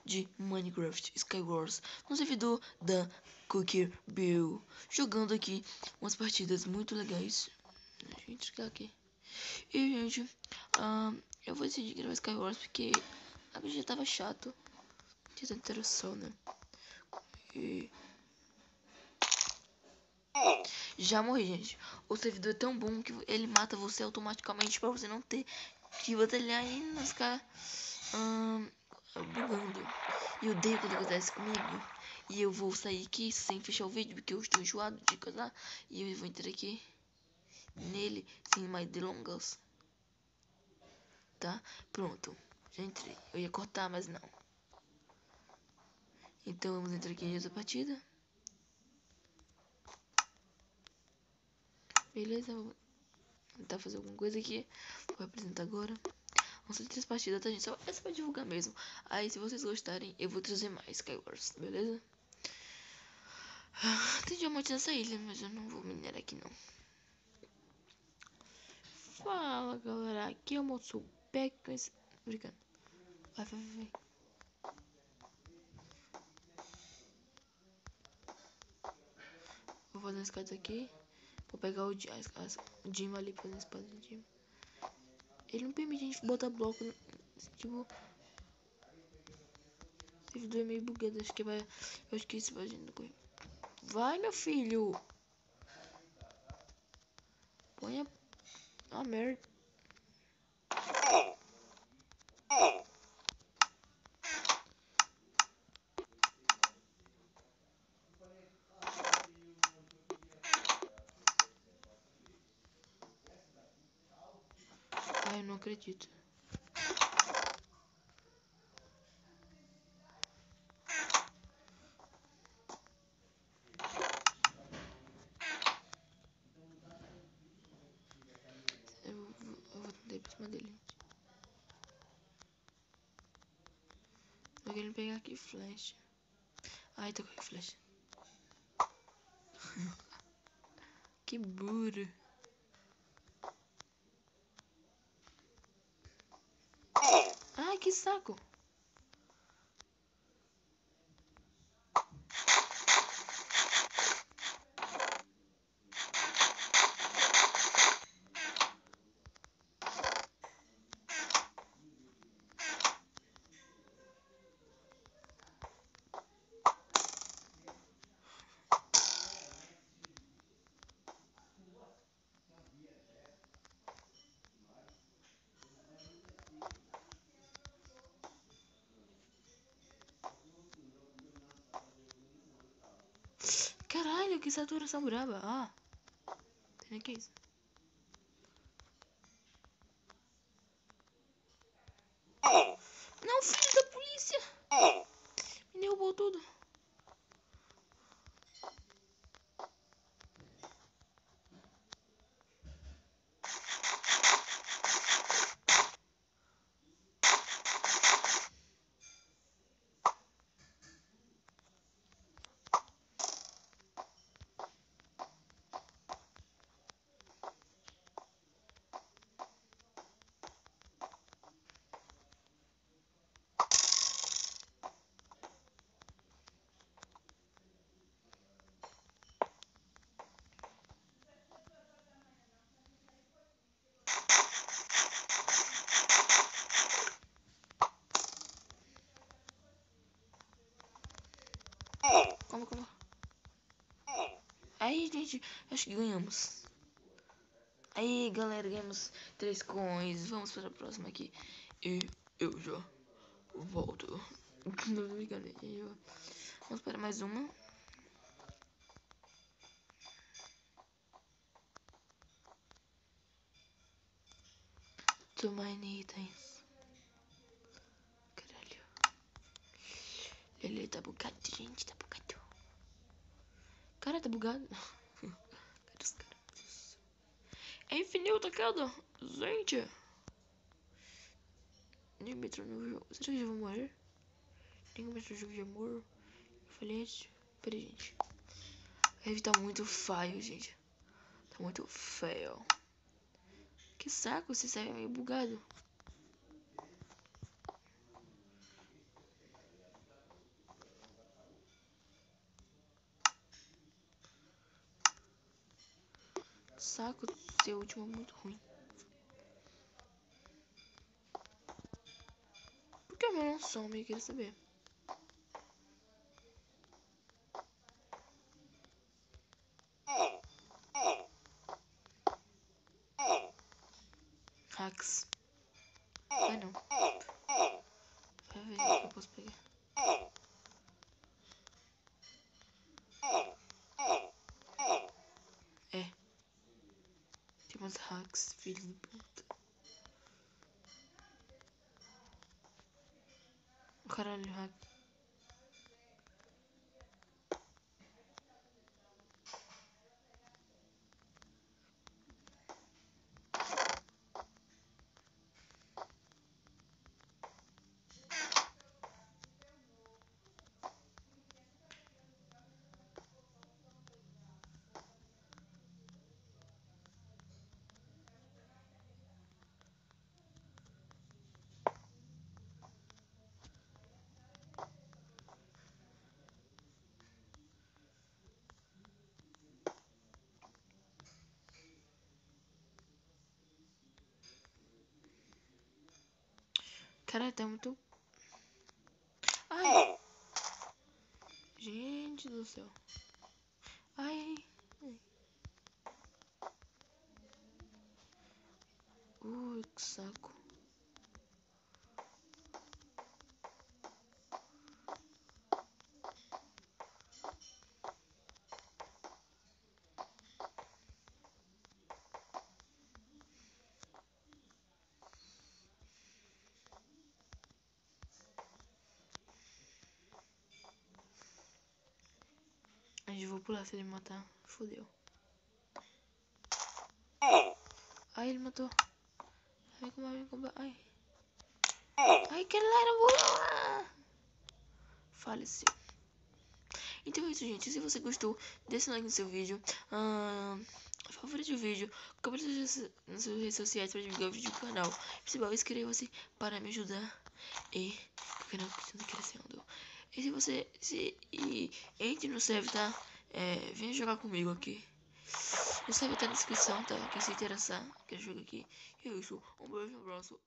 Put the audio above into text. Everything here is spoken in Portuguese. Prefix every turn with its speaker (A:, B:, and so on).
A: de Minecraft Skywars no servidor da Cookie Bill, jogando aqui umas partidas muito legais. Deixa eu entrar aqui. E gente, eu vou decidir gravar Skywars porque a já tava chato, tinha tanta interação, né? E já morri, gente. O servidor é tão bom que ele mata você automaticamente pra você não ter que batalhar e não ficar bugando. E eu odeio quando acontece comigo. E eu vou sair aqui sem fechar o vídeo porque eu estou enjoado de casar. E eu vou entrar aqui nele sem mais delongas. Tá? Pronto. Já entrei. Eu ia cortar, mas não. Então vamos entrar aqui nessa partida. Beleza? Vou tentar fazer alguma coisa aqui. Vou apresentar agora. Vão ser 3 partidas, tá, gente? Só essa pra divulgar mesmo. Aí, se vocês gostarem, eu vou trazer mais Skywars, beleza? Tem diamante nessa ilha, mas eu não vou minerar aqui, não. Fala, galera. Aqui é o Motsu Pack com esse... Brincando. Vai. Vou fazer as escadas aqui. Vou pegar o Jim ali pra fazer a espada do Jim. Ele não permite a gente botar bloco. Tipo... Esse servidor é meio bugado. Acho que vai... Eu esqueci fazendo coisa. Vai, meu filho. Põe a merda. Ai, eu não acredito. Eu vou tentar ir pra cima dele. Tô querendo pegar aqui flecha. Ai, tô com flecha. Que burro. Ai, que saco. Caralho, que saturação braba. Ah, tem que isso. Não, filho da polícia. Me derrubou tudo. Calma. Aí, gente, acho que ganhamos. Aí, galera, ganhamos 3 coins. Vamos para a próxima aqui. E eu já volto. Não me enganei. Vamos para mais uma. Too many itens. Caralho. Ele tá bugado, gente. Tá bugado. Cara, tá bugado. Cadê os caras? É infinito, cara. Gente. Nem metrô no jogo. Será que eu já vou morrer? Nem metrô no jogo já morro. Eu falei isso. Peraí, gente. A Heavy tá muito feio, gente. Tá muito feio. Que saco, esse serve meio bugado. Saco, seu último é muito ruim. Por que o meu não some? Eu queria saber. Hacks. Ai não. Vai ver o que eu posso pegar. É. Tem umas hacks, filho de puta. Caralho, hack. Caralho, tá muito... Ai! Gente do céu. Ai. Que saco. Eu vou pular se ele me matar. Fodeu. Ai, ele matou. Ai, como... Ai. Ai, que era... Faleceu. Então é isso, gente. Se você gostou, deixa um like no seu vídeo. Favorite o vídeo. Compartilhe nas suas redes sociais para divulgar o vídeo do canal. Principal, inscreva-se para me ajudar. E o canal continua crescendo. E se você... entre no server, tá? Venha jogar comigo aqui. O server tá na descrição, tá? Quem se interessar, quer jogar aqui. E é isso. Um beijo, um abraço.